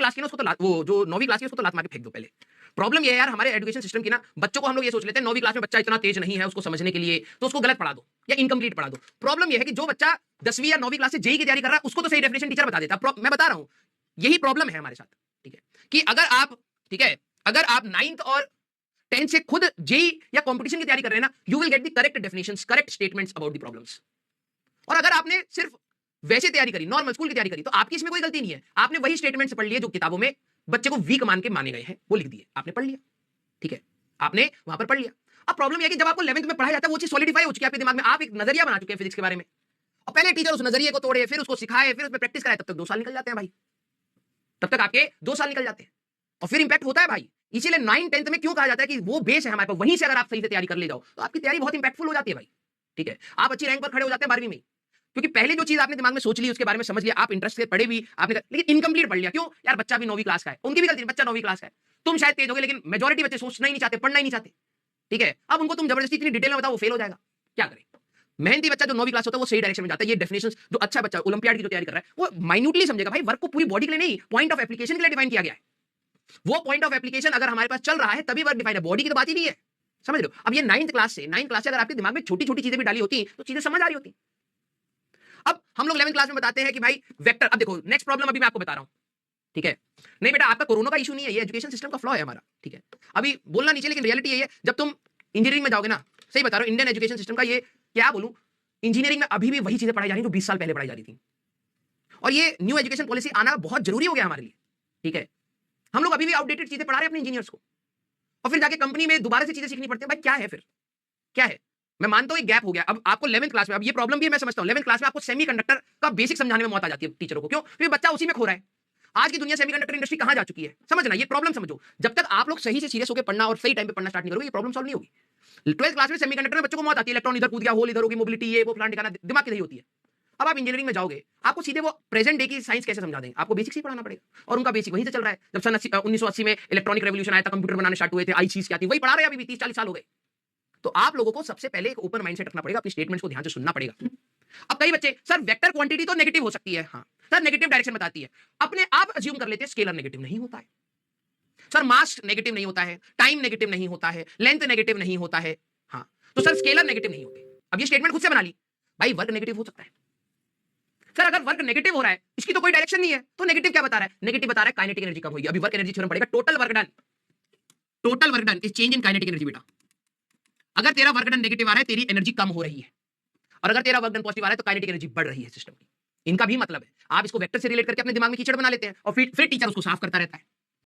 Class की ना उसको तो वो जो 9वीं क्लास की उसको तो लात मार के फेंक दो पहले। प्रॉब्लम ये है यार हमारे एजुकेशन सिस्टम की ना, बच्चों को हम लोग ये सोच लेते हैं 9वीं क्लास में बच्चा इतना तेज नहीं है उसको समझने के लिए, तो उसको गलत पढ़ा दो या इनकम्प्लीट पढ़ा दो। प्रॉब्लम ये है कि जो बच्चा 10वीं या 9वीं क्लास से जेईई की तैयारी कर रहा है उसको तो सही डेफिनेशन टीचर बता देता। मैं बता रहा हूं यही प्रॉब्लम है हमारे साथ। ठीक है कि अगर आप, ठीक है, अगर आप 9th और 10th से खुद जेईई या कंपटीशन की तैयारी कर रहे हैं ना, you will get the correct definitions, correct statements about the problems. और अगर आपने सिर्फ वैसे तैयारी करी, नॉर्मल स्कूल की तैयारी करी, तो आपकी इसमें कोई गलती नहीं है। आपने वही स्टेटमेंट्स पढ़ लिए जो किताबों में बच्चे को वीक मान के माने गए हैं, वो लिख दिए, आपने पढ़ लिया। ठीक है, आपने वहां पर पढ़ लिया। अब प्रॉब्लम यह है कि जब आपको 11th में पढ़ाया जाता है वो चीज सॉलिडिफाई हो चुकी है आपके दिमाग में, आप एक नजरिया बना चुके हैं फिजिक्स के बारे में, और पहले टीचर उस नजरिए को तोड़े, फिर उसको सिखाए, फिर उसमें प्रैक्टिस कराए, तब तक 2 साल निकल जाते हैं भाई, तब तक आपके 2 साल निकल जाते हैं, और फिर इंपैक्ट होता है भाई। इसीलिए 9th 10th में क्यों कहा जाता है कि वो बेस है हमारे पास, वहीं से अगर आप सही से तैयारी कर ले जाओ तो आपकी तैयारी बहुत इंपैक्टफुल हो जाती है भाई। ठीक है, आप अच्छी रैंक पर खड़े हो जाते हैं 12वीं में, क्योंकि पहले जो चीज आपने दिमाग में सोच ली उसके बारे में समझ लिया, आप इंटरेस्ट से पढ़े भी आपने, लेकिन इनकम्प्लीट पढ़ लिया। क्यों यार, बच्चा भी 9वीं क्लास का है, उनकी भी गलती नहीं, बच्चा 9वीं क्लास का है, तुम शायद तेज हो गए, लेकिन मेजॉरिटी बच्चे सोचना ही नहीं चाहते, पढ़ना ही नहीं चाहते। ठीक है, अब उनको तुम जबरदस्ती इतनी डिटेल में बताओ, वो फेल हो जाएगा, क्या करें। मेहनती बच्चा जो 9वीं क्लास होता है वो सही डायरेक्शन में जाता है। ये डेफिनेशंस जो अच्छा बच्चा ओलंपियाड की जो तैयारी कर रहा है वो माइन्यूटली समझेगा भाई, वर्क को पूरी बॉडी के लिए नहीं, पॉइंट ऑफ एप्लीकेशन के लिए डिफाइन किया गया है। वो पॉइंट ऑफ एप्लीकेशन अगर हमारे पास चल रहा है तभी वर्क डिफाइन है, बॉडी की तो बात ही नहीं है, समझ लो। अब ये 9th क्लास से अगर आपके दिमाग में छोटी छोटी चीजें भी डाली होती तो चीजें समझ आ रही होती। अब हम लोग 11th क्लास में बताते हैं कि भाई वेक्टर, अब देखो नेक्स्ट प्रॉब्लम अभी मैं आपको बता रहा हूं। ठीक है, नहीं बेटा आपका कोरोना का इशू नहीं है, ये एजुकेशन सिस्टम का फ्लॉ है हमारा। ठीक है, अभी बोलना नीचे, लेकिन रियलिटी यही है, जब तुम इंजीनियरिंग में जाओगे ना, सही बता रहा हूं, इंडियन एजुकेशन सिस्टम का ये क्या बोलूं, इंजीनियरिंग में अभी भी वही चीजें पढ़ाई जा रही जो 20 साल पहले पढ़ाई जा रही थी, और ये न्यू एजुकेशन पॉलिसी आना बहुत जरूरी हो गया हमारे लिए। ठीक है, हम लोग अभी भी आउटडेटेड चीजें पढ़ा रहे हैं अपने इंजीनियर्स को, और फिर जाके कंपनी में दोबारा से चीजें सीखनी पड़ती है। भाई क्या है फिर, क्या है। मैं मानता हूं एक गैप हो गया, अब आपको 11th क्लास में, अब ये प्रॉब्लम भी मैं समझता हूं, 11th क्लास में आपको सेमीकंडक्टर का बेसिक समझाने में मौत आ जाती है टीचरों को। क्यों, क्योंकि बच्चा उसी में खो रहा है। आज की दुनिया सेमीकंडक्टर इंडस्ट्री कहां जा चुकी है, समझना, ये प्रॉब्लम समझो। जब तक आप लोग सही से सीरियस होकर पढ़ना और सही टाइम पे पढ़ना स्टार्ट नहीं करोगे, ये प्रॉब्लम सॉल्व नहीं होगी। 12th क्लास में सेमीकंडक्टर में बच्चों को मौत आती है, इलेक्ट्रॉन इधर कूद गया, होल इधर होगी, मोबिलिटी ये वो प्लान ठिकाना, दिमाग की नहीं होती है। अब आप इंजीनियरिंग में जाओगे, आपको सीधे वो प्रेजेंट डे की साइंस कैसे समझा देंगे, आपको बेसिक्स ही पढ़ाना पड़ेगा, और उनका बेसिक वहीं से चल रहा है। जब सन 1980 में इलेक्ट्रॉनिक रेवोल्यूशन आया था, कंप्यूटर बनाने स्टार्ट हुए थे, आईसीस क्या थी, वही पढ़ा रहे हैं अभी भी, 30-40 साल हो गए। तो आप लोगों को सबसे पहले एक ओपन माइंडसेट रखना पड़ेगा, अपनी स्टेटमेंट्स को ध्यान से सुनना पड़ेगा। अब कई बच्चे, सर वेक्टर क्वांटिटी तो नेगेटिव हो सकती है, हाँ सर नेगेटिव डायरेक्शन बताती है, अपने आप अज्यूम कर लेते हैं स्केलर नेगेटिव नहीं होता है, सर मास नेगेटिव नहीं होता है, टाइम नेगेटिव नहीं होता है, लेंथ नेगेटिव नहीं होता है, हाँ तो सर स्केलर नेगेटिव नहीं होते। अब ये स्टेटमेंट खुद से बना ली, भाई वर्क नेगेटिव हो सकता है। सर अगर वर्क नेगेटिव हो रहा है, इसकी तो कोई डायरेक्शन नहीं है, तो नेगेटिव क्या बता रहा है, नेगेटिव बता रहा है काइनेटिक एनर्जी कम होगी। अभी वर्क एनर्जी थ्योरम पड़ेगा, total work done is change in kinetic energy. बेटा अगर तेरा वर्क डन नेगेटिव आ रहा है, तेरी एनर्जी कम हो रही है, और अगर तेरा वर्क डन पॉजिटिव आ रहा है तो काइनेटिक एनर्जी बढ़ रही है सिस्टम की। इनका भी मतलब है, आप इसको वेक्टर से रिलेट करके अपने दिमाग में कीचड़ बना लेते हैं, और फिर टीचर उसको साफ करता रहता है।